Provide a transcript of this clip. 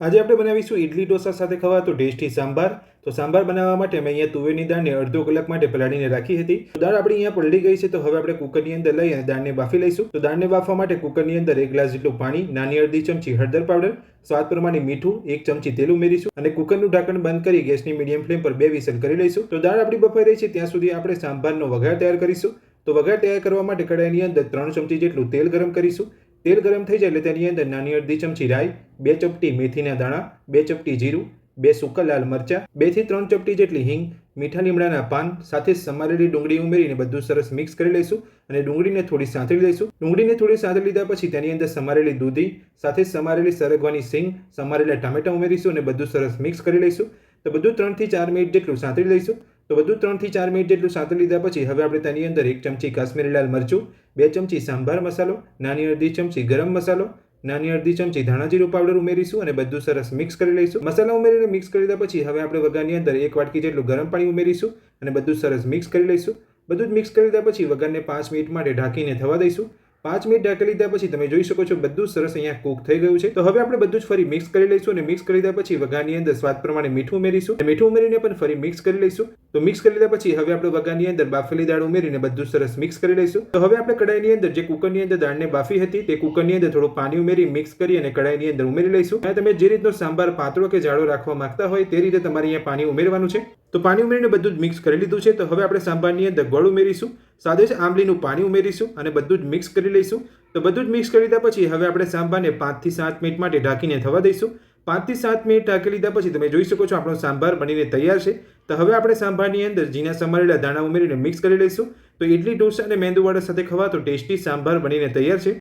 આજે આપણે બનાવીશું ઇડલી ઢોસા સાથે ખવાતો ટેસ્ટી સાંભાર. તો સાંભાર બનાવવા માટે મેં અહીંયા તુવેરની દાળને અડધો કલાક માટે પલાળીને રાખી હતી. દાળ આપણી અહીંયા પલળી ગઈ છે, તો હવે આપણે કુકરની અંદર લઈ અને દાળને બાફી લઈશું. તો દાળને બાફવા માટે કુકરની અંદર 1 ગ્લાસ જેટલું પાણી, નાની અડધી ચમચી હળદર પાવડર, સ્વાદ પ્રમાણે મીઠું, 1 ચમચી તેલ ઉમેરીશું અને કુકરનું ઢાંકણ બંધ કરી ગેસની મીડિયમ ફ્લેમ પર 2 વિસલ કરી લઈશું. તો દાળ આપણી બફાઈ રહી છે ત્યાં સુધી આપણે સાંભારનો વઘાર તૈયાર કરીશું. તો વઘાર તૈયાર કરવા માટે કડાઈની અંદર 3 ચમચી જેટલું તેલ ગરમ કરીશું. તેલ ગરમ થઈ જાય એટલે તેની અંદર નાની અડધી ચમચી રાઈ, 2 ચપટી મેથીના દાણા, 2 ચપટી જીરું, 2 સૂકા લાલ મરચાં, 2 થી 3 ચપટી જેટલી હિંગ, મીઠા લીમડાના પાન સાથે સમારેલી ડુંગળી ઉમેરીને બધું સરસ મિક્સ કરી લઈશું અને ડુંગળીને થોડી સાંતળી લઈશું. ડુંગળીને થોડી સાંતળી લીધા પછી તેની અંદર સમારેલી દૂધી સાથે સમારેલી સરગવાની સિંગ, સમારેલા ટામેટા ઉમેરીશું અને બધું સરસ મિક્સ કરી લઈશું. તો બધું 3 થી 4 મિનિટ જેટલું સાંતળી લઈશું. તો બધું 3 થી 4 મિનિટ જેટલું સાંતળી લીધા પછી હવે આપણે તેની અંદર 1 ચમચી કાશ્મીરી લાલ મરચું, 2 ચમચી સાંભાર મસાલો, નાની અડધી ચમચી ગરમ મસાલો, નાની અડધી ચમચી ધાણા જીરું પાવડર ઉમેરીશું અને બધું સરસ મિક્સ કરી લઈશું. મસાલા ઉમેરીને મિક્સ કરી લીધા પછી હવે આપણે વઘારની અંદર 1 વાટકી જેટલું ગરમ પાણી ઉમેરીશું અને બધું સરસ મિક્સ કરી લઈશું. બધું જ મિક્સ કરી લીધા પછી વઘારને 5 મિનિટ માટે ઢાંકીને થવા દઈશું. 5 મિનિટ ઢાંકી લીધા પછી તમે જોઈ શકો છો બધું સરસ અહીંયા કૂક થઈ ગયું છે. તો હવે આપણે બધું જ ફરી મિક્સ કરી લઈશું અને મિક્સ કરી લીધા પછી વઘારની અંદર સ્વાદ પ્રમાણે મીઠું ઉમેરીશું. મીઠું ઉમેરીને પણ ફરી મિક્સ કરી લઈશું. તો મિક્સ કરી લીધા પછી હવે આપણે વઘારની અંદર બાફેલી દાળ ઉમેરીને બધું સરસ મિક્સ કરી લઈશું. તો હવે આપણે કડાઈની અંદર જે કુકરની અંદર દાળને બાફી હતી તે કુકરની અંદર થોડું પાણી ઉમેરી મિક્સ કરી અને કડાઈની અંદર ઉમેરી લઈશું. અને તમે જે રીતનો સાંભાર પાતળો કે જાડો રાખવા માંગતા હોય તે રીતે તમારે અહીંયા પાણી ઉમેરવાનું છે. તો પાણી ઉમેરીને બધું જ મિક્સ કરી લીધું છે. તો હવે આપણે સાંભારની અંદર ગોળ ઉમેરીશું, સાથે જ આંબલીનું પાણી ઉમેરીશું અને બધું જ મિક્સ કરી લઈશું. તો બધું જ મિક્સ કરી લીધા પછી હવે આપણે સાંભારને 5 થી 7 મિનિટ માટે ઢાંકીને થવા દઈશું. 5 થી 7 મિનિટ ઢાંકી લીધા પછી તમે જોઈ શકો છો આપણો સાંભાર બનીને તૈયાર છે. તો હવે આપણે સાંભારની અંદર ઝીણા સમારેલા દાણા ઉમેરીને મિક્સ કરી લઈશું. તો ઇડલી ઢોસા અને મેંદુવડા સાથે ખવાતો ટેસ્ટી સાંભાર બનીને તૈયાર છે.